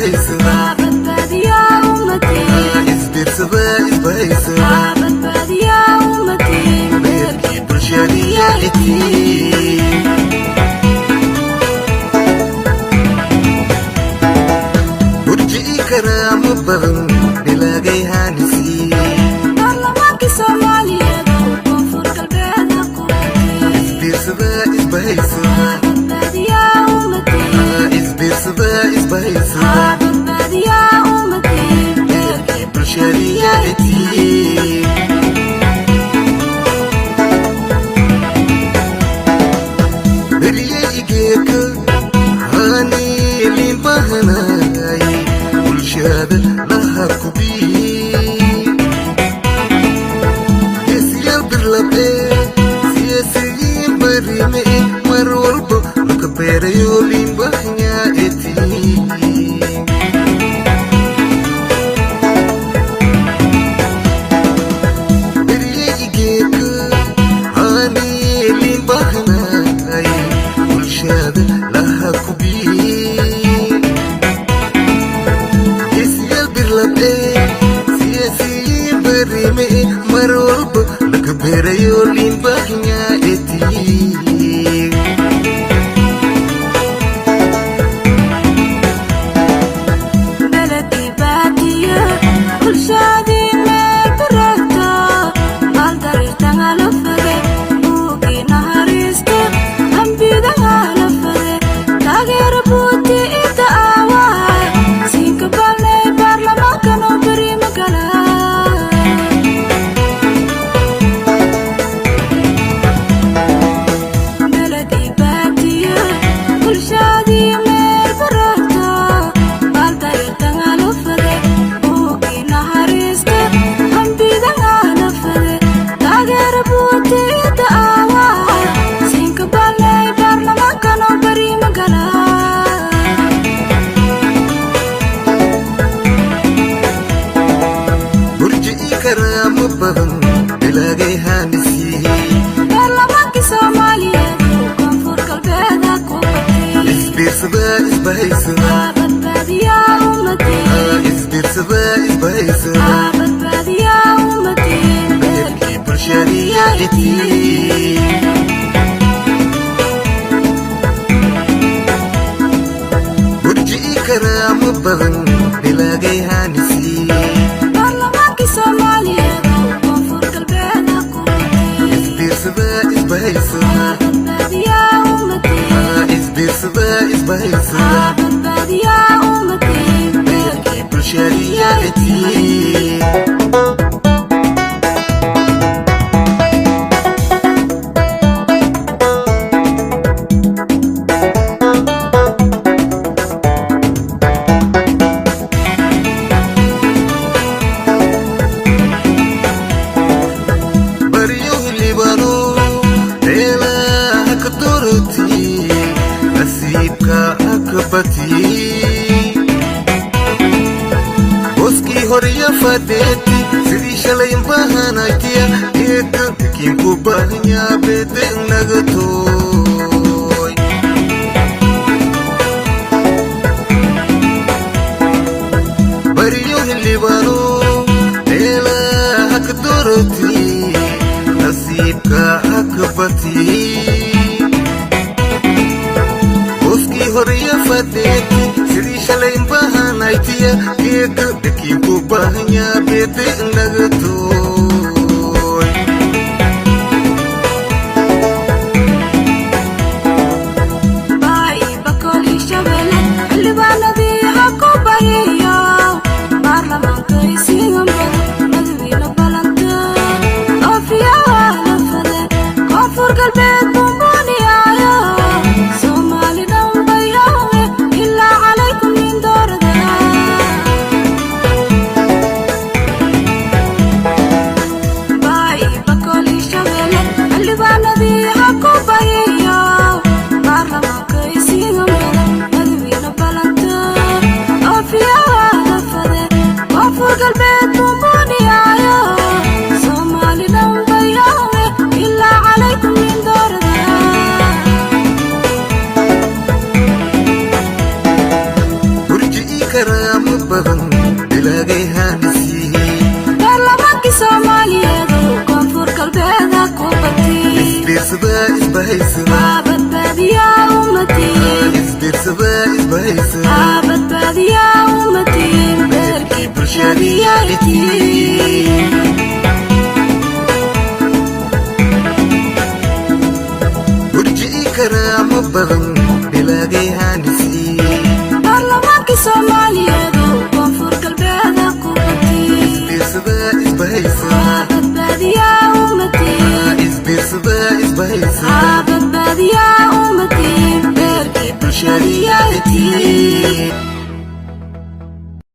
isbahaysada badbaadiya ummadii isbiirsada isbahaysada badbaadiya ummadii beerkii bulshadiya itii burjii karaamo badan bilaagay haanisi baarlamaankii Soomaaliyeed koonfur galbeed isbiirsada isbahaysada badbaadiya ummadii isbiirsada isbahaysada badbaadiya ummadii beerkii bulshadiya itii beriyay geeka hani limbahanaay bulshada laha kubii geesiyaal birlabe siyaasiyiin barime mar walbo maka beerayo limbahanyaa etii beriyay geeka hani limbahanaay bulshada laha kubii geesiyaal birlabe siyaasiyiin barime mar walba laga beerayo limbahanyaa etii beledkii baadiya bulshadii meel barata maaldarirtanga la fade buugii nahariista hambidanga la fade taageera buuti inta aawaa siinka balnay baarlamaankano beri magala beledkii baadiya bulshadii meel barata maaldarirtanga la fade buugii nahariista hambidanga la fade taageera buuti inta aawaa siinka balnay baarlamaankano beri magala burjii karaamo badan bilaagay haanisi baarlamaankii Soomaaliyeed koonfur galbeed ku batay isbiirsada isbahaysada badbaadiya ummadii isbiirsada isbahaysada badbaadiya ummadii beerkii bulshadiya itii burjii karaamo badan bilaagay haanisi baarlamaankii Soomaaliyeed koonfur galbeed ku batay isbiirsada isbahaysada badbaadiya ummadii isbiirsada isbahaysada badbaadiya ummadii beerkii bulshadiya itii baryo libano meelaha ka doroti nasiibka akabati boskii horya fadheeti sidii shalay bahanaytiya eega kiinku bahanyaa beede nagatoy baryo libano meelaha ka doroti nasiibka akabati boskii horya fadheeti sidii shalay bahanaytiya eega kiinku bahanyaa beede nagatoy baay bakoli shabele xildhibaanadii ha ku bahiyo baarlamaanka isigan badan madawiina balanta oofiyaha la fade koonfur galbeed bumbuniyaayo Soomaali dhan bayawe ilaa calaykum min doorada baay bakoli shabele xildhibaanadii ha ku bahiyo baarlamaanka isigan badan madawiina balanta oofiyaha la fade koonfur galbeed bulshadiyayti burji'i karaamo badan bilaagay haanisi baarlamaankii soomaaliyeed oo koonfur galbeeda ku batay isbiirsada isbahaysa badbaadiyaa ummadii isbiirsada isbahaysa badbaadiyaa ummadii beerkii bulshadiyayti